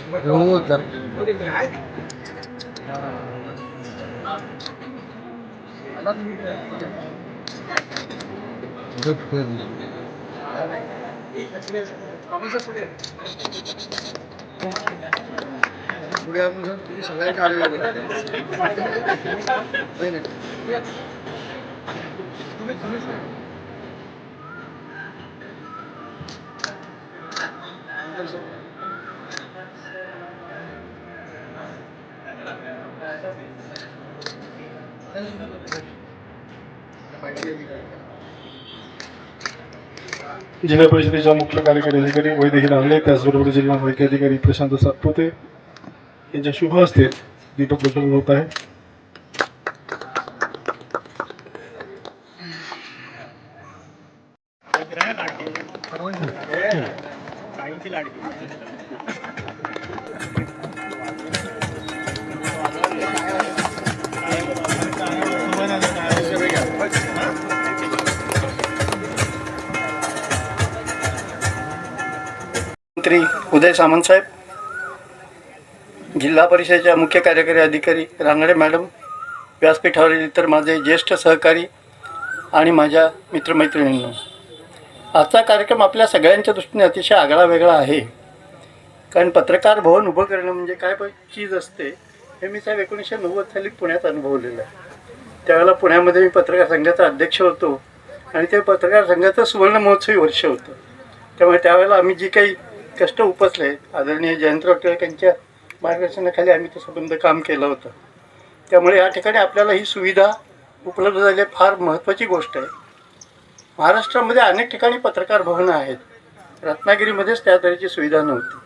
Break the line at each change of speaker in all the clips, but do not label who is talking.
हो तर पुढे आपण तुम्ही सगळ्यांनी काढले
जिल्हा परिषदेच्या मुख्य कार्यकारी अधिकारी वैद्य हिरांगले, त्याचबरोबर जिल्हा माहिती अधिकारी प्रशांत सातपुते यांच्या शुभ हस्ते दीपक प्रज्वलन होत आहे.
मंत्री उदय सामंत साहेब, जिल्हा परिषदेच्या मुख्य कार्यकारी अधिकारी रांगडे मॅडम, व्यासपीठावरील इतर माझे ज्येष्ठ सहकारी आणि माझ्या मित्रमैत्रिणींनो, आजचा कार्यक्रम आपल्या सगळ्यांच्या दृष्टीने अतिशय आगळा वेगळा आहे. कारण पत्रकार भवन उभं करणं म्हणजे काय चीज असते हे मी साहेब 1990 साली पुण्यात अनुभवलेलं आहे. त्यावेळेला पुण्यामध्ये मी पत्रकार संघाचा अध्यक्ष होतो आणि ते पत्रकार संघाचं सुवर्ण महोत्सवी वर्ष होतं. त्यामुळे त्यावेळेला आम्ही जी काही कष्ट उपसले, आदरणीय जयंतराव टिळक यांच्या मार्गदर्शनाखाली आम्ही ते संबंध काम केलं होतं. त्यामुळे या ठिकाणी आपल्याला ही सुविधा उपलब्ध झाली फार महत्त्वाची गोष्ट आहे. महाराष्ट्रामध्ये अनेक ठिकाणी पत्रकार भवनं आहेत, रत्नागिरीमध्येच त्या तऱ्हेची सुविधा नव्हती.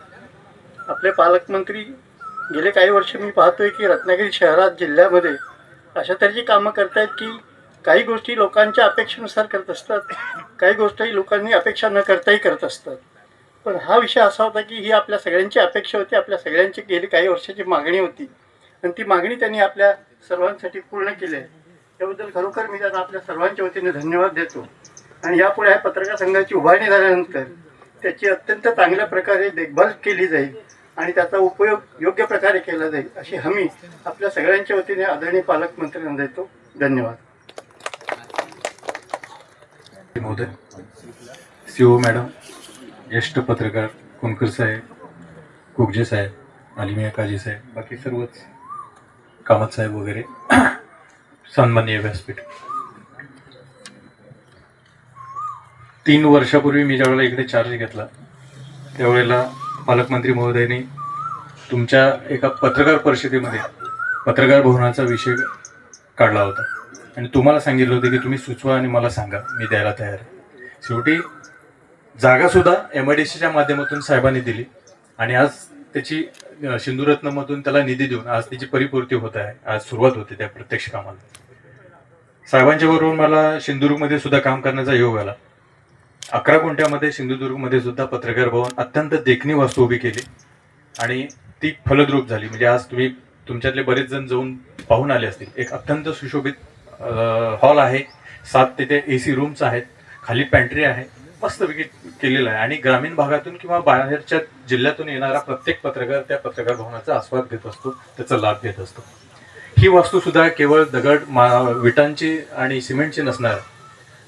आपले पालकमंत्री गेले काही वर्ष मी पाहतोय की रत्नागिरी शहरात जिल्ह्यामध्ये अशा तऱ्हेची कामं करत आहेत की काही गोष्टी लोकांच्या अपेक्षेनुसार करत असतात, काही गोष्टी लोकांनी अपेक्षा न करताही करत असतात. पण हा विषय असा होता की ही आपल्या सगळ्यांची अपेक्षा होती, आपल्या सगळ्यांची गेली काही वर्षाची मागणी होती आणि ती मागणी त्यांनी आपल्या सर्वांसाठी पूर्ण केली आहे. त्याबद्दल खरोखर मी त्यांना आपल्या सर्वांच्या वतीने धन्यवाद देतो. आणि यापुढे ह्या पत्रकार संघाची उभारणी झाल्यानंतर त्याची अत्यंत चांगल्या प्रकारे देखभाल केली जाईल आणि त्याचा उपयोग योग्य प्रकारे केला जाईल अशी हमी आपल्या सगळ्यांच्या वतीने आदरणीय पालकमंत्र्यांना देतो. धन्यवाद.
महोदय, सीओ मॅडम, ज्येष्ठ पत्रकार कुणकर साहेब, कुगजे साहेब, आलिमिया काजी साहेब, बाकी सर्वच कामत साहेब वगैरे, सन्माननीय व्यासपीठ. 3 वर्षापूर्वी मी ज्यावेळेला इकडे चार्ज घेतला त्यावेळेला पालकमंत्री महोदयांनी तुमच्या एका पत्रकार परिषदेमध्ये पत्रकार भवनाचा विषय काढला होता आणि तुम्हाला सांगितलं होतं की तुम्ही सुचवा आणि मला सांगा, मी द्यायला तयार आहे. शेवटी जागासुद्धा MIDCच्या माध्यमातून साहेबांनी दिली आणि आज त्याची सिंधुरत्नमधून त्याला निधी देऊन आज त्याची परिपूर्ती होत आहे. आज सुरुवात होते त्या प्रत्यक्ष कामाला. साहेबांच्या बरोबर मला सिंधुदुर्गमध्ये सुद्धा काम करण्याचा योग आला. 11 गुंठ्यामध्ये सिंधुदुर्गमध्ये सुद्धा पत्रकार भवन अत्यंत देखणी वास्तू उभी केली आणि ती फलद्रूप झाली. म्हणजे आज तुम्ही तुमच्यातले बरेच जण जाऊन पाहून आले असतील. एक अत्यंत सुशोभित हॉल आहे, 7 तिथे AC रूम्स आहेत, खाली पॅन्ट्री आहे, मस्तपैकी केलेलं आहे आणि ग्रामीण भागातून किंवा बाहेरच्या जिल्ह्यातून येणारा प्रत्येक पत्रकार त्या पत्रकार भवनाचा आस्वाद घेत असतो, त्याचा लाभ घेत असतो. ही वास्तू सुद्धा केवळ दगड विटांची आणि सिमेंटची नसणार,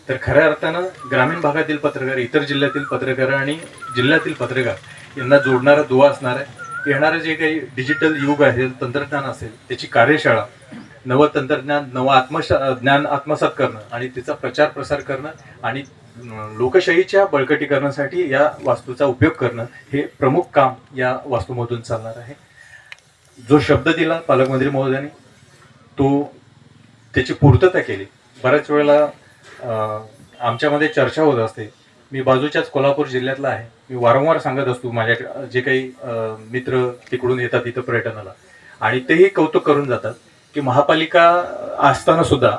तर खऱ्या अर्थानं ग्रामीण भागातील पत्रकार, इतर जिल्ह्यातील पत्रकार आणि जिल्ह्यातील पत्रकार यांना जोडणारा दुवा असणार आहे. येणारं जे काही डिजिटल युग आहे, तंत्रज्ञान असेल, त्याची कार्यशाळा, नवं तंत्रज्ञान, नवं ज्ञान आत्मसात करणं आणि तिचा प्रचार प्रसार करणं आणि लोकशाहीच्या बळकटीकरणासाठी या वास्तूचा उपयोग करणं हे प्रमुख काम या वास्तूमधून चालणार आहे. जो शब्द दिला पालकमंत्री महोदयांनी तो त्याची पूर्तता केली. बऱ्याच वेळेला आमच्यामध्ये चर्चा होत असते. मी बाजूच्याच कोल्हापूर जिल्ह्यातला आहे. मी वारंवार सांगत असतो माझ्या जे काही मित्र तिकडून येतात तिथं पर्यटनाला आणि तेही कौतुक करून जातात की महापालिका असताना सुद्धा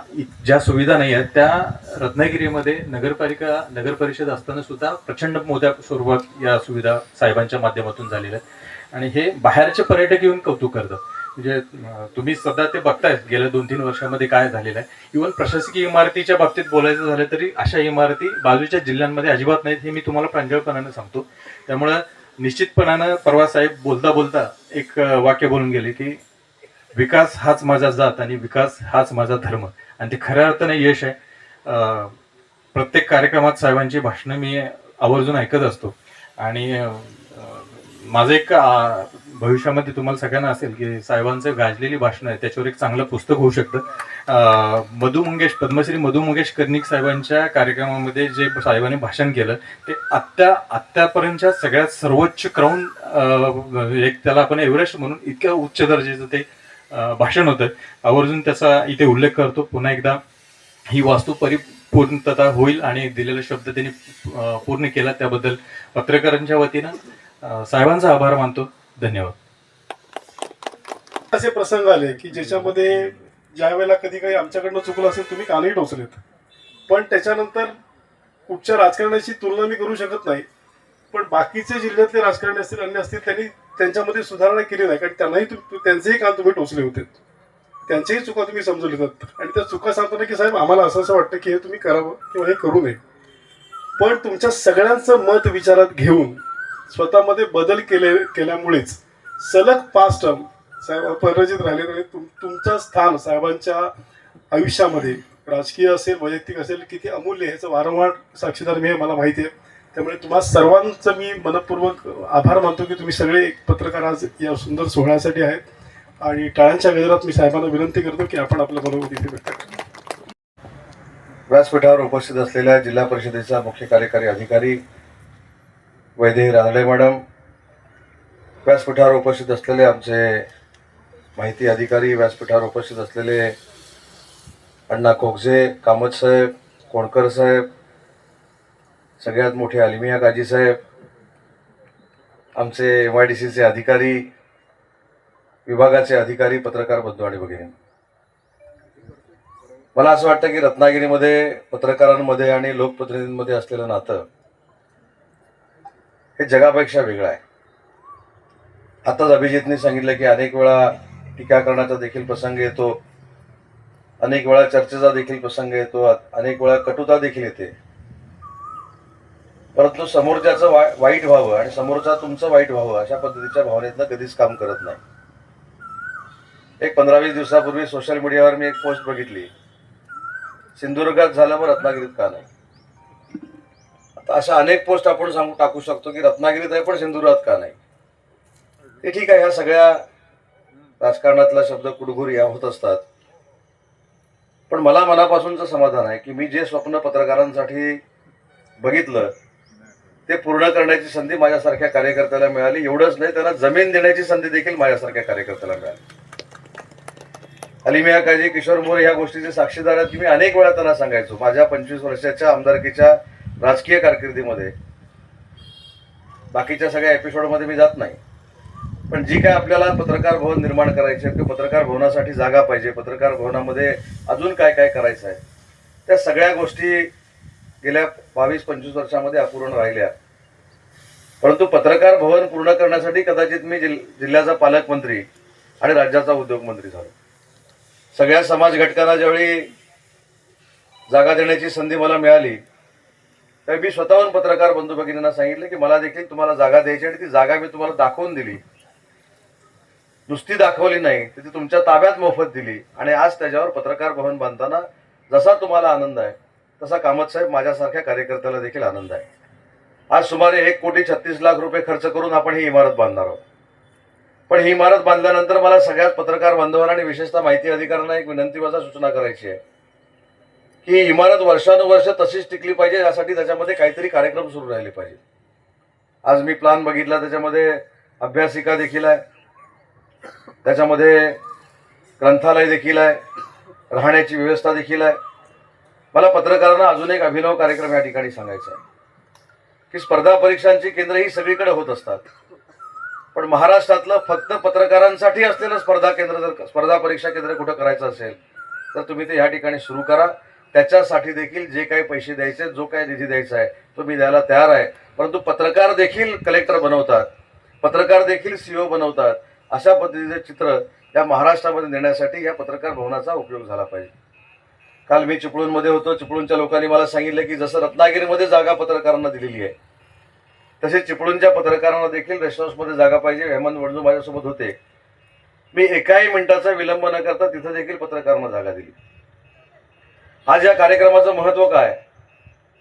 ज्या सुविधा नाही आहेत त्या रत्नागिरीमध्ये नगर परिषद असताना सुद्धा प्रचंड मोठ्या स्वरूपात या सुविधा साहेबांच्या माध्यमातून झालेल्या आहेत आणि हे बाहेरचे पर्यटक येऊन कौतुक करतात. म्हणजे तुम्ही सध्या ते बघताय गेल्या 2-3 वर्षामध्ये काय झालेलं आहे. इव्हन प्रशासकीय इमारतीच्या बाबतीत बोलायचं झालं तरी अशा इमारती बाजूच्या जिल्ह्यांमध्ये अजिबात नाहीत, हे मी तुम्हाला प्रांजळपणाने सांगतो. त्यामुळं निश्चितपणानं परवा साहेब बोलता बोलता एक वाक्य बोलून गेले की विकास हाच माझा जात आणि विकास हाच माझा धर्म, आणि ते खऱ्या अर्थाने यश आहे. प्रत्येक कार्यक्रमात साहेबांची भाषणं मी आवर्जून ऐकत असतो, आणि माझं एक भविष्यामध्ये तुम्हाला सगळ्यांना असेल की साहेबांचं गाजलेली भाषणं आहे त्याच्यावर एक चांगलं पुस्तक होऊ शकतं. पद्मश्री मधु मंगेश कर्णिक साहेबांच्या कार्यक्रमामध्ये जे साहेबांनी भाषण केलं ते आत्तापर्यंतच्या सगळ्यात सर्वोच्च क्राऊन, एक त्याला आपण एव्हरेस्ट म्हणून इतक्या उच्च दर्जाचं ते भाषण होतं. आवर्जून त्याचा इथे उल्लेख करतो. पुन्हा एकदा ही वास्तू परिपूर्णता होईल आणि दिलेला शब्द त्यांनी पूर्ण केला त्याबद्दल पत्रकारांच्या वतीनं साहेबांचा आभार मानतो. धन्यवाद.
असे प्रसंग आले की ज्याच्यामध्ये ज्या वेळेला कधी काही आमच्याकडनं चुकलं असेल तुम्ही कानही टोचलेत, पण त्याच्यानंतर कुठच्या राजकारण्याची तुलना मी करू शकत नाही. पण बाकीचे जिल्ह्यातले राजकारणी असतील, अन्य असतील, त्यांनी त्यांच्यामध्ये सुधारणा केली नाही, कारण त्यांनाही त्यांचेही कान तुम्ही टोचले होते, त्यांच्याही चुका तुम्ही समजून येतात. आणि त्या चुका सांगताना की साहेब आम्हाला असं वाटतं की हे तुम्ही करावं किंवा हे करू नये. पण तुमच्या सगळ्यांचं मत विचारात घेऊन स्वतःमध्ये बदल केल्यामुळेच सलग 5 टर्म साहेब अपराजित राहिले. आणि तुमचं स्थान साहेबांच्या आयुष्यामध्ये राजकीय असेल वैयक्तिक असेल किती अमूल्य, ह्याचं वारंवार साक्षीदार मी आहे, मला माहिती आहे. त्यामुळे तुम्हा सर्वांचं मी मनपूर्वक आभार मानतो की तुम्ही सगळे एक पत्रकार आज या सुंदर सोहळ्यासाठी आहेत. आणि टाळ्यांच्या गजरात मी साहेबांना विनंती करतो की आपण आपलं मनोगत इथे व्यक्त करा.
व्यासपीठावर उपस्थित असलेल्या जिल्हा परिषदेचा मुख्य कार्यकारी अधिकारी वैदेही रानडे मॅडम, व्यासपीठावर उपस्थित असलेले आमचे माहिती अधिकारी, व्यासपीठावर उपस्थित असलेले अण्णा कोगजे, कामत साहेब, कोणकर साहेब, सगळ्यात मोठे अलिमिया काजी साहेब, आमचे MIDCचे अधिकारी, विभागाचे अधिकारी, पत्रकार बंधू आणि भगिनी, मला असं वाटतं की रत्नागिरीमध्ये पत्रकारांमध्ये आणि लोकप्रतिनिधींमध्ये असलेलं नातं हे जगापेक्षा वेगळं आहे. आताच अभिजितने सांगितलं की अनेक वेळा टीका करण्याचा देखील प्रसंग येतो, अनेक वेळा चर्चेचा देखील प्रसंग येतो, अनेक वेळा कटुता देखील येते. परंतु समोरच्याचं वाईट व्हावं आणि समोरचा तुमचं वाईट व्हावं अशा पद्धतीच्या भावनेतनं कधीच काम करत नाही. एक 15-20 दिवसापूर्वी सोशल मीडियावर मी एक पोस्ट बघितली, सिंधुदुर्गात झालं मग रत्नागिरीत का नाही. आता अशा अनेक पोस्ट आपण टाकू शकतो की रत्नागिरीत आहे पण सिंधुदुर्गात का नाही. ते ठीक आहे, ह्या सगळ्या राजकारणातला शब्द कुडघुरी होत असतात. पण मला मनापासूनचं समाधान आहे की मी जे स्वप्न पत्रकारांसाठी बघितलं ते पूर्ण करण्याची संधी माझ्यासारख्या कार्यकर्त्याला मिळाली. एवढंच नाही, त्यांना जमीन देण्याची संधी देखील माझ्यासारख्या कार्यकर्त्याला मिळाली. अलिमिया काजी, किशोर मोरे ह्या गोष्टीचे साक्षीदार आहेत की मी अनेक वेळा त्यांना सांगायचो माझ्या 25 वर्षाच्या आमदारकीच्या राजकीय कारकिर्दीमध्ये, बाकीच्या सगळ्या एपिसोडमध्ये मी जात नाही, पण जी काय आपल्याला पत्रकार भवन निर्माण करायचे किंवा पत्रकार भवनासाठी जागा पाहिजे, पत्रकार भवनामध्ये अजून काय काय करायचं आहे, त्या सगळ्या गोष्टी गेल्या 22-25 वर्षामध्ये अपूर्ण राहिल्या. परंतु पत्रकार भवन पूर्ण करण्यासाठी कदाचित मी जिल्ह्याचा पालकमंत्री आणि राज्याचा उद्योगमंत्री झालो. सगळ्या समाज घटकांना ज्यावेळी जागा देण्याची संधी मला मिळाली त्यावेळी मी स्वतःहून पत्रकार बंधू भगिनींना सांगितलं की मला देखील तुम्हाला जागा द्यायची आणि ती जागा मी तुम्हाला दाखवून दिली, नुसती दाखवली नाही, ती तुमच्या ताब्यात मोफत दिली. आणि आज त्याच्यावर पत्रकार भवन बांधताना जसा तुम्हाला आनंद आहे तसा कामत साहेब माझ्यासारख्या कार्यकर्त्याला देखील आनंद आहे. आज सुमारे 1,36,00,000 रुपये खर्च करून आपण ही इमारत बांधणार आहोत. पण ही इमारत बांधल्यानंतर मला सगळ्याच पत्रकार बांधवांना आणि विशेषतः माहिती अधिकाऱ्यांना एक विनंतीवजा सूचना करायची आहे की ही इमारत वर्षानुवर्ष तशीच टिकली पाहिजे, यासाठी त्याच्यामध्ये काहीतरी कार्यक्रम सुरू राहिले पाहिजे. आज मी प्लॅन बघितला, त्याच्यामध्ये अभ्यासिका देखील आहे, त्याच्यामध्ये ग्रंथालय देखील आहे, राहण्याची व्यवस्था देखील आहे. मला पत्रकारांना अजून एक अभिनव कार्यक्रम या ठिकाणी सांगायचा आहे की स्पर्धा परीक्षांची केंद्र ही सगळीकडे होत असतात, पण महाराष्ट्रातलं फक्त पत्रकारांसाठी असलेलं स्पर्धा परीक्षा केंद्र कुठं करायचं असेल तर तुम्ही ते या ठिकाणी सुरू करा. त्याच्यासाठी देखील जे काही पैसे द्यायचे, जो काही निधी द्यायचा आहे तो मी द्यायला तयार आहे. परंतु पत्रकार देखील कलेक्टर बनवतात, पत्रकार देखील CEO बनवतात, अशा पद्धतीचे चित्र या महाराष्ट्रामध्ये नेण्यासाठी या पत्रकार भवनाचा उपयोग झाला पाहिजे. काल मी चिपळूणमध्ये होतो, चिपळूणच्या लोकांनी मला सांगितलं की जसं रत्नागिरीमध्ये जागा पत्रकारांना दिलेली आहे तसेच चिपळूणच्या पत्रकारांना देखील रेस्ट हाऊसमध्ये जागा पाहिजे. हेमंत वडजू माझ्यासोबत होते. मी एकाही मिनिटाचा विलंब न करता तिथं देखील पत्रकारांना जागा दिली. आज या कार्यक्रमाचं महत्त्व काय?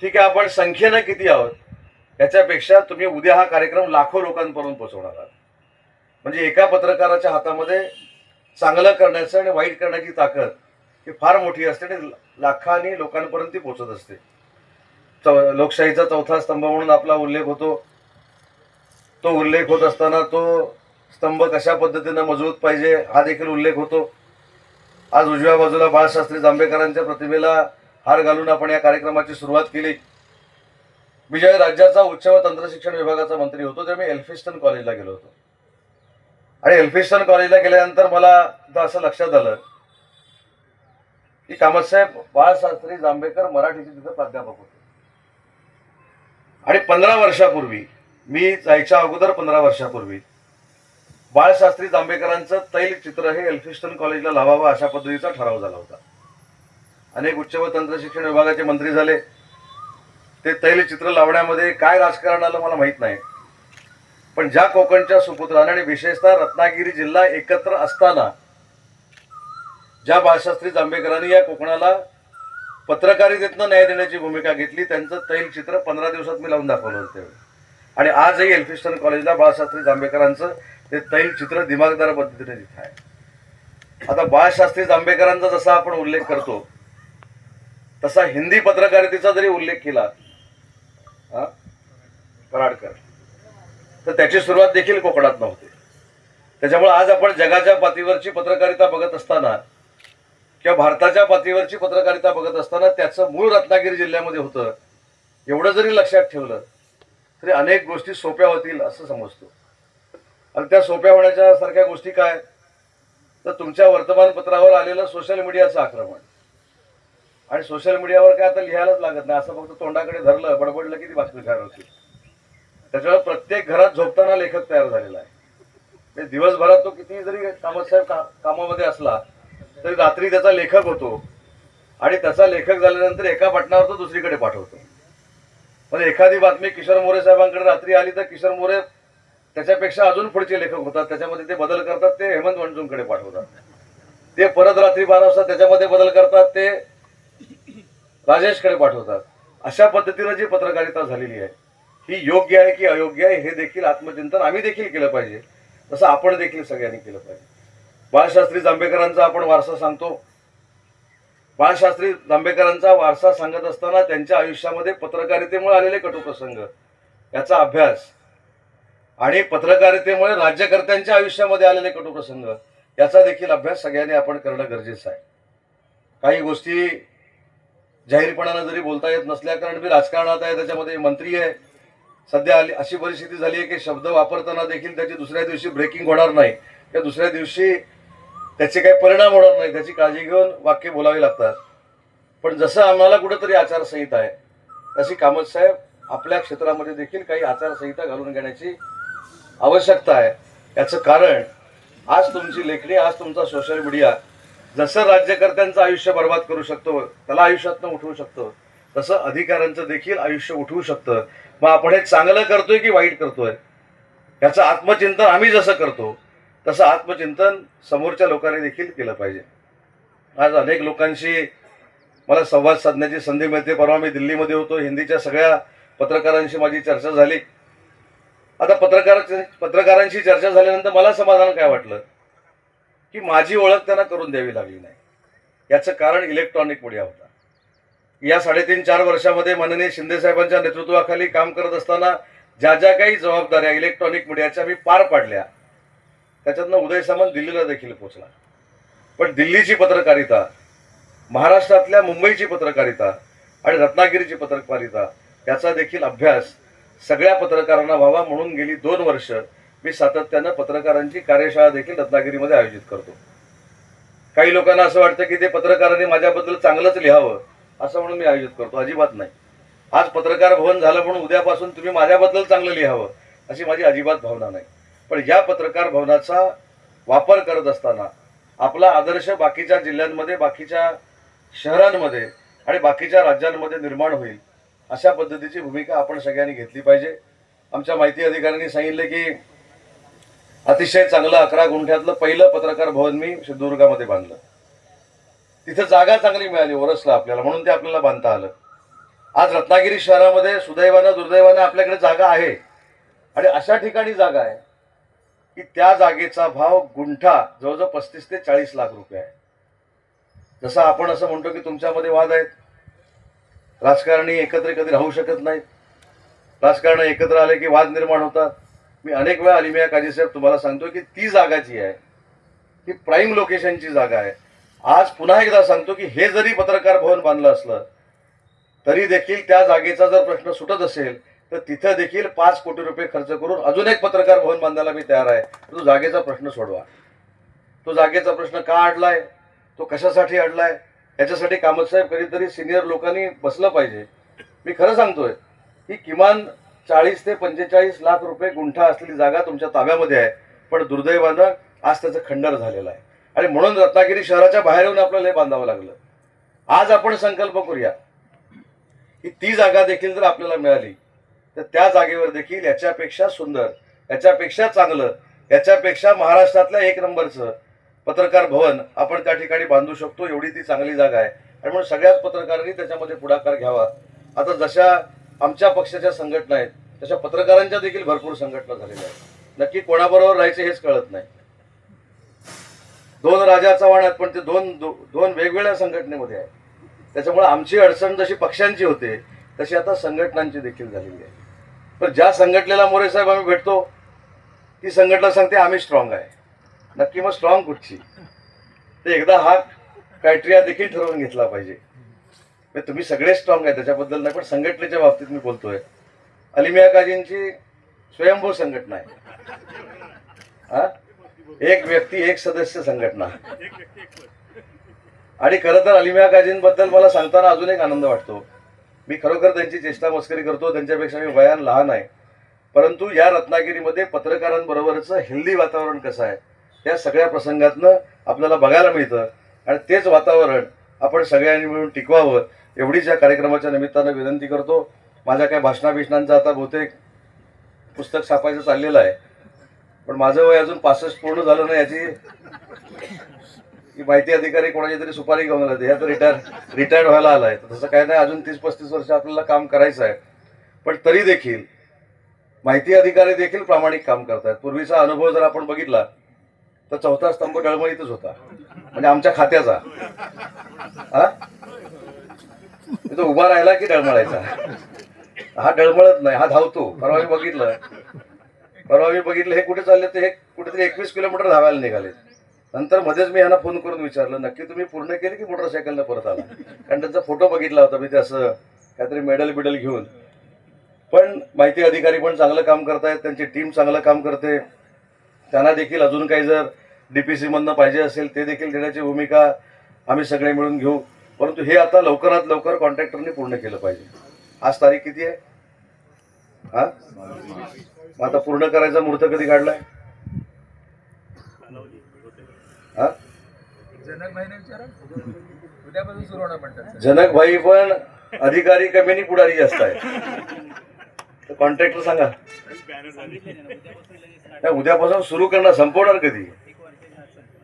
ठीक आहे, आपण संख्येनं किती आहोत याच्यापेक्षा तुम्ही उद्या हा कार्यक्रम लाखो लोकांपर्यंत पोहोचवणार आहात. म्हणजे एका पत्रकाराच्या हातामध्ये चांगलं करण्याचं आणि वाईट करण्याची ताकद ही फार मोठी असते आणि लाखांनी लोकांपर्यंत ती पोहोचत असते. लोकशाहीचा चौथा स्तंभ म्हणून आपला उल्लेख होतो. तो उल्लेख होत असताना तो स्तंभ कशा पद्धतीनं मजबूत पाहिजे हा देखील उल्लेख होतो. आज उजव्या बाजूला बाळशास्त्री जांभेकरांच्या प्रतिमेला हार घालून आपण या कार्यक्रमाची सुरुवात केली. मी ज्यावेळी राज्याचा उच्च व तंत्रशिक्षण विभागाचा मंत्री होतो तेव्हा मी एल्फिस्टन कॉलेजला गेलो होतो. आणि एल्फिस्टन कॉलेजला गेल्यानंतर मला असं लक्षात आलं की कामतसाहेब बाळशास्त्री जांभेकर मराठीचे तिथं प्राध्यापक होते. आणि 15 वर्षापूर्वी, मी जायच्या अगोदर 15 वर्षापूर्वी बाळशास्त्री जांभेकरांचं तैलचित्र हे एल्फिस्टन कॉलेजला लावावं अशा पद्धतीचा ठराव झाला होता. अनेक उच्च व तंत्रशिक्षण विभागाचे मंत्री झाले. ते तैलचित्र लावण्यामध्ये काय राजकारण आलं मला माहीत नाही. पण ज्या कोकणच्या सुपुत्राने आणि विशेषतः रत्नागिरी जिल्हा एकत्र असताना ज्या बाळशास्त्री जांभेकरांनी या कोकणाला पत्रकारितेतनं न्याय देण्याची भूमिका घेतली, त्यांचं तैलचित्र 15 दिवसात मी लावून दाखवलं होतं. आणि आजही एल्फिस्टन कॉलेजला बाळशास्त्री जांभेकरांचं ते तैलचित्र दिमागदार पद्धतीने तिथं आहे. आता बाळशास्त्री जांभेकरांचा जसा आपण उल्लेख करतो तसा हिंदी पत्रकारितेचा जरी उल्लेख केला कराडकर, तर त्याची सुरुवात देखील कोकणात नव्हती. त्याच्यामुळे आज आपण जगाच्या पातळीवरची पत्रकारिता बघत असताना किंवा भारताच्या पातळीवरची पत्रकारिता बघत असताना त्याचं मूळ रत्नागिरी जिल्ह्यामध्ये होतं. एवढं जरी लक्षात ठेवलं तरी अनेक गोष्टी सोप्या होतील असं समजतो. आणि त्या सोप्या होण्याच्या सारख्या गोष्टी काय, तर तुमच्या वर्तमानपत्रावर आलेलं सोशल मीडियाचं आक्रमण. आणि सोशल मीडियावर काय आता लिहायलाच लागत नाही, असं फक्त तोंडाकडे धरलं बडबडलं की ती बातमी तयार होती. त्याच्यामुळे प्रत्येक घरात झोपताना लेखक तयार झालेला आहे. म्हणजे दिवसभरात तो किती जरी कामतसाहेब कामामध्ये असला तरी रात्री त्याचा लेखक होतो. आणि त्याचा लेखक झाल्यानंतर एका बटनावर तो दुसरीकडे पाठवतो. म्हणजे एखादी बातमी किशोर मोरे साहेबांकडे रात्री आली तर किशोर मोरे त्याच्यापेक्षा अजून पुढचे लेखक होतात, त्याच्यामध्ये ते बदल करतात, ते हेमंत वणजूंकडे पाठवतात. ते परत रात्री 12 वाजता त्याच्यामध्ये बदल करतात, ते राजेशकडे पाठवतात. अशा पद्धतीनं जी पत्रकारिता झालेली आहे ही योग्य आहे की अयोग्य आहे हे देखील आत्मचिंतन आम्ही देखील केलं पाहिजे, तसं आपण देखील सगळ्यांनी केलं पाहिजे. बाळशास्त्री जांभेकरांचा आपण वारसा सांगतो. बाळशास्त्री जांभेकरांचा वारसा सांगत असताना त्यांच्या आयुष्यामध्ये पत्रकारितेमुळे आलेले कटुप्रसंग याचा अभ्यास आणि पत्रकारितेमुळे राज्यकर्त्यांच्या आयुष्यामध्ये आलेले कटुप्रसंग याचा देखील अभ्यास सगळ्यांनी आपण करणं गरजेचं आहे. काही गोष्टी जाहीरपणानं जरी बोलता येत नसल्या, कारण मी राजकारणात आहे, त्याच्यामध्ये मंत्री आहे. सध्या अशी परिस्थिती झाली आहे की शब्द वापरताना देखील त्याची दुसऱ्या दिवशी ब्रेकिंग होणार नाही किंवा दुसऱ्या दिवशी त्याचे काही परिणाम होणार नाही, त्याची काळजी घेऊन वाक्य बोलावी लागतात. पण जसं आम्हाला कुठेतरी आचारसंहिता आहे तशी कामतसाहेब आपल्या क्षेत्रामध्ये देखील काही आचारसंहिता घालून घेण्याची आवश्यकता आहे. याचं कारण आज तुमची लेखणी, आज तुमचा सोशल मीडिया जसं राज्यकर्त्यांचं आयुष्य बर्बाद करू शकतो, त्याला आयुष्यातनं उठवू शकतो, तसं अधिकाऱ्यांचं देखील आयुष्य उठवू शकतं. मग आपण हे चांगलं करतोय की वाईट करतोय याचं आत्मचिंतन आम्ही जसं करतो तसं आत्मचिंतन समोरच्या लोकांनी देखील केलं पाहिजे. आज अनेक लोकांशी मला संवाद साधण्याची संधी मिळते. परवा मी दिल्लीमध्ये होतो, हिंदीच्या सगळ्या पत्रकारांशी माझी चर्चा झाली. आता पत्रकारांशी चर्चा झाल्यानंतर मला समाधान काय वाटलं की माझी ओळख त्यांना करून द्यावी लागली नाही. याचं कारण इलेक्ट्रॉनिक मीडिया होता. या 3.5-4 वर्षामध्ये माननीय शिंदे साहेबांच्या नेतृत्वाखाली काम करत असताना ज्या ज्या काही जबाबदाऱ्या इलेक्ट्रॉनिक मीडियाच्या मी पार पाडल्या त्याच्यातनं उदय सामंत दिल्लीला देखील पोहोचला. पण दिल्लीची पत्रकारिता, महाराष्ट्रातल्या मुंबईची पत्रकारिता आणि रत्नागिरीची पत्रकारिता याचा देखील अभ्यास सगळ्या पत्रकारांना व्हावा म्हणून गेली 2 वर्ष मी सातत्यानं पत्रकारांची कार्यशाळा देखील रत्नागिरीमध्ये आयोजित करतो. काही लोकांना असं वाटतं की ते पत्रकारांनी माझ्याबद्दल चांगलंच लिहावं असं म्हणून मी आयोजित करतो. अजिबात नाही. आज पत्रकार भवन झालं म्हणून उद्यापासून तुम्ही माझ्याबद्दल चांगलं लिहावं अशी माझी अजिबात भावना नाही. पण या पत्रकार भवनाचा वापर करत असताना आपला आदर्श बाकीच्या जिल्ह्यांमध्ये, बाकीच्या शहरांमध्ये आणि बाकीच्या राज्यांमध्ये निर्माण होईल अशा पद्धतीची भूमिका आपण सगळ्यांनी घेतली पाहिजे. आमच्या माहिती अधिकाऱ्यांनी सांगितलं की अतिशय चांगलं 11 गुंठ्यातलं पहिलं पत्रकार भवन मी सिंधुदुर्गामध्ये बांधलं. तिथं जागा चांगली मिळाली ओरसला आपल्याला, म्हणून ते आपल्याला बांधता आलं. आज रत्नागिरी शहरामध्ये सुदैवानं दुर्दैवानं आपल्याकडे जागा आहे आणि अशा ठिकाणी जागा आहे की त्या जागेचा भाव गुंठा जवळजवळ 35 ते 40 लाख रुपये आहे. जसं आपण असं म्हणतो की तुमच्यामध्ये वाद आहेत, राजकारणी एकत्र कधी राहू शकत नाहीत, राजकारण एकत्र आले की वाद निर्माण होतात. मी अनेक वेळा अलिमिया काझी साहेब तुम्हाला सांगतो की ती जागा जी आहे ती प्राईम लोकेशनची जागा आहे. आज पुन्हा एकदा सांगतो की हे जरी पत्रकार भवन बांधलं असलं तरी देखील त्या जागेचा जर प्रश्न सुटत असेल तर तिथं देखील 5 कोटी रुपये खर्च करून अजून एक पत्रकार भवन बांधायला मी तयार आहे. तो जागेचा प्रश्न सोडवा. तो जागेचा प्रश्न का अडलाय, तो कशासाठी अडलाय, याच्यासाठी कामत साहेब कधीतरी सिनियर लोकांनी बसलं पाहिजे. मी खरं सांगतोय की किमान 40 ते 45 लाख रुपये गुंठा असलेली जागा तुमच्या ताब्यामध्ये आहे, पण दुर्दैवानं आज त्याचं खंडन झालेलं आहे आणि म्हणून रत्नागिरी शहराच्या बाहेर येऊन आपल्याला हे बांधावं लागलं. आज आपण संकल्प करूया की ती जागा देखील जर आपल्याला मिळाली तर त्या जागेवर देखील याच्यापेक्षा सुंदर, याच्यापेक्षा चांगलं, याच्यापेक्षा महाराष्ट्रातल्या 1 नंबरचं पत्रकार भवन आपण त्या ठिकाणी बांधू शकतो. एवढी ती चांगली जागा आहे आणि म्हणून सगळ्याच पत्रकारांनी त्याच्यामध्ये पुढाकार घ्यावा. आता जशा आमच्या पक्षाच्या संघटना आहेत तशा पत्रकारांच्या देखील भरपूर संघटना झालेल्या आहेत. नक्की कोणाबरोबर राहायचे हेच कळत नाही. 2 राजा चव्हाण आहेत पण ते दोन वेगवेगळ्या संघटनेमध्ये आहे. त्याच्यामुळे आमची अडचण जशी पक्षांची होते तशी आता संघटनांची देखील झालेली आहे. पण ज्या संघटनेला मोरे साहेब आम्ही भेटतो ती संघटना सांगते आम्ही स्ट्रॉंग आहे. नक्की मग स्ट्रॉंग कुठची, ते एकदा हा क्रायटेरिया देखील ठरवून घेतला पाहिजे. तुम्ही सगळे स्ट्रॉंग आहे त्याच्याबद्दल नाही, पण संघटनेच्या बाबतीत मी बोलतोय. अलिमिया काझींची स्वयंभू संघटना आहे. हा, एक व्यक्ती एक सदस्य संघटना. आणि खरं तर अलिमिया काझींबद्दल मला सांगताना अजून एक आनंद वाटतो. मी खरोखर त्यांची चेष्टा मस्करी करतो, त्यांच्यापेक्षा मी वयान लहान आहे, परंतु या रत्नागिरीमध्ये पत्रकारांबरोबरचं हेल्दी वातावरण कसं आहे या सगळ्या प्रसंगातनं आपल्याला बघायला मिळतं आणि तेच वातावरण आपण सगळ्यांनी मिळून टिकवावं एवढीच या कार्यक्रमाच्या निमित्तानं विनंती करतो. माझ्या काय भाषणाचं आता बहुतेक पुस्तक छापायचं चाललेलं आहे, पण माझं वय अजून 65 पूर्ण झालं नाही याची माहिती अधिकारी कोणाची तरी सुपारी घेऊन आला. ह्या तर रिटायर्ड व्हायला आलाय. तसं काय नाही, अजून 30-35 वर्ष आपल्याला काम करायचं आहे. पण तरी देखील माहिती अधिकारी देखील प्रामाणिक काम करतात. पूर्वीचा अनुभव जर आपण बघितला तर 4था स्तंभ डळमळीतच होता, म्हणजे आमच्या खात्याचा. हा, तो उभा राहिला की डळमळायचा. हा डळमळत नाही, हा धावतो. परवा मी बघितलं हे कुठे चालले, ते हे कुठेतरी 21 किलोमीटर धावायला निघाले. नंतर मध्येच मी यांना फोन करून विचारलं नक्की तुम्ही पूर्ण केली की मोटरसायकलनं परत आला, कारण त्यांचा फोटो बघितला होता मी ते असं काहीतरी मेडल घेऊन. पण माहिती अधिकारी पण चांगलं काम करतायत, त्यांची टीम चांगलं काम करते. त्यांना देखील अजून काही जर DPC मधनं पाहिजे असेल ते देखील देण्याची भूमिका आम्ही सगळे मिळून घेऊ. परंतु हे आता लवकरात लवकर कॉन्ट्रॅक्टरने पूर्ण केलं पाहिजे. आज तारीख किती आहे? हा, आता पूर्ण करायचा मुहूर्त कधी काढलाय? हा, जनक भाई पण अधिकारी कमी आणि पुढारी जास्त आहे. कॉन्ट्रॅक्टर सांगा उद्यापासून सुरू करणार, संपवणार कधी?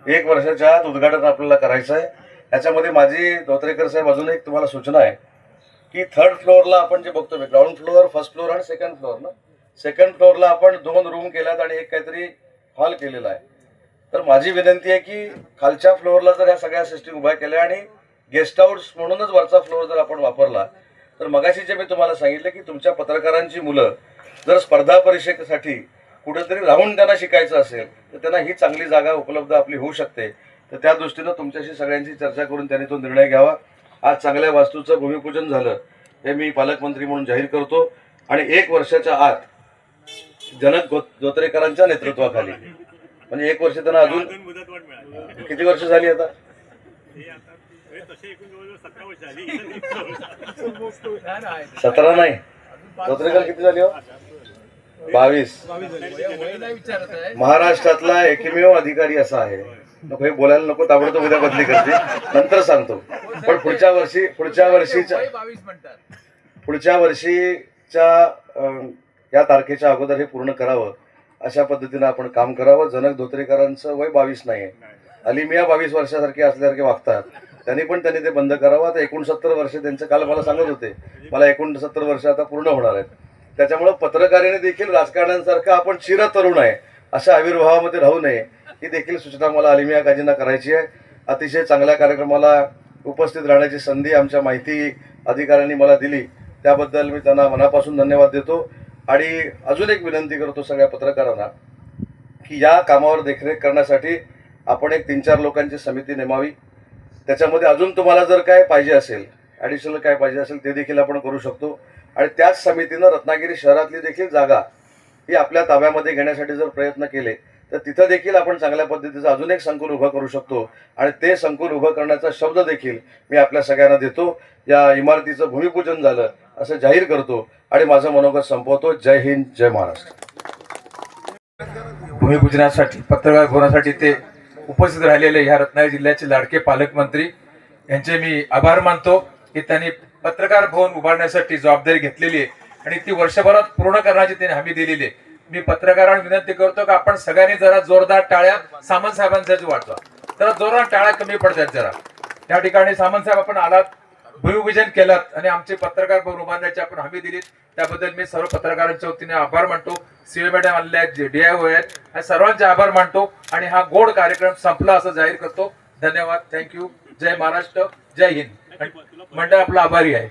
1 वर्षाच्या आत उद्घाटन आपल्याला करायचं आहे. याच्यामध्ये माझी धोत्रेकर साहेब अजून एक तुम्हाला सूचना आहे की 3rd फ्लोअरला आपण जे बघतो ग्राउंड फ्लोअर, 1st फ्लोअर आणि 2nd फ्लोअर ना, 2nd फ्लोअरला आपण 2 रूम केल्यात आणि एक काहीतरी हॉल केलेला आहे. तर माझी विनंती आहे की खालच्या फ्लोअरला जर ह्या सगळ्या सिस्टीम उभ्या केल्या आणि गेस्ट हाऊस म्हणूनच वरचा फ्लोअर जर आपण वापरला तर मगाशी जे मी तुम्हाला सांगितलं की तुमच्या पत्रकारांची मुलं जर स्पर्धा परीक्षेसाठी कुठेतरी राहून त्यांना शिकायचं असेल तर त्यांना ही चांगली जागा उपलब्ध आपली होऊ शकते. तर त्या दृष्टीनं तुमच्याशी सगळ्यांची चर्चा करून त्यांनी तो निर्णय घ्यावा. आज चांगल्या वास्तूचं भूमिपूजन झालं हे मी पालकमंत्री म्हणून जाहीर करतो आणि 1 वर्षाच्या आत जनक धोत्रेकरांच्या नेतृत्वाखाली, म्हणजे 1 वर्ष त्यांना अजून किती वर्ष झाली आता? 17 नाही, धोत्रेकर किती झाली हो? 22. महाराष्ट्रातला एकमेव अधिकारी असा आहे, नको हे बोलायला नको, ताबडतोब उद्या बदली करते, नंतर सांगतो. पण पुढच्या वर्षीच्या या तारखेच्या अगोदर हे पूर्ण करावं, अशा पद्धतीनं आपण काम करावं. जनक धोत्रेकरांचं वय 22 नाही आहे, अलिमिया 22 वर्षासारखे असल्यासारखे वागतात. त्यांनी ते बंद करावं. आता 69 वर्ष त्यांचं काल मला सांगत होते, मला 69 वर्ष आता पूर्ण होणार आहेत. त्याच्यामुळं पत्रकारिणी देखील राजकारण्यांसारखं आपण चिरतरुण आहे अशा आविर्भावामध्ये राहू नये, ही देखील सूचना मला अलिमिया काजींना करायची आहे. अतिशय चांगल्या कार्यक्रमाला उपस्थित राहण्याची संधी आमच्या माहिती अधिकाऱ्यांनी मला दिली, त्याबद्दल मी त्यांना मनापासून धन्यवाद देतो. आणि अजून एक विनंती करतो सगळ्या पत्रकारांना की या कामावर देखरेख करण्यासाठी आपण एक 3-4 लोकांची समिती नेमावी. त्याच्यामध्ये अजून तुम्हाला जर काय पाहिजे असेल, ॲडिशनल काय पाहिजे असेल ते देखील आपण करू शकतो. आणि त्याच समितीनं रत्नागिरी शहरातली देखील जागा ही आपल्या ताब्यामध्ये घेण्यासाठी जर प्रयत्न केले तर तिथं देखील आपण चांगल्या पद्धतीचं अजून एक संकुल उभं करू शकतो. आणि ते संकुल उभं करण्याचा शब्द देखील मी आपल्या सगळ्यांना देतो. या इमारतीचं भूमिपूजन झालं असं जाहीर करतो आणि माझं मनोगत संपवतो. जय हिंद, जय महाराष्ट्र.
भूमिपूजनासाठी पत्रकार भवनासाठी ते उपस्थित राहिलेले ह्या रत्नागिरी जिल्ह्याचे लाडके पालकमंत्री यांचे मी आभार मानतो की त्यांनी पत्रकार भवन उभारण्यासाठी जबाबदारी घेतलेली आहे आणि ती वर्षभरात पूर्ण करण्याची त्यांनी हमी दिलेली आहे. मी पत्रकारांना विनंती करतो की आपण सगळ्यांनी जरा जोरदार टाळ्या सामंत साहेबांसाठी वाटवा. जरा जोरदार टाळ्या कमी पडतात जरा. त्या ठिकाणी सामंत साहेब आपण आलात, भूमिपूजन केलात आणि आमचे पत्रकार भवन उभारण्याची आपण हमी दिलीत, त्याबद्दल मी सर्व पत्रकारांच्या वतीने आभार मानतो. सीए मॅडम आलेले आहेत, DIO आहेत, या सर्वांचे आभार मानतो आणि हा गोड कार्यक्रम संपला असं जाहीर करतो. धन्यवाद, थँक्यू. जय महाराष्ट्र, जय हिंद. मंडळ आपला आभारी आहे.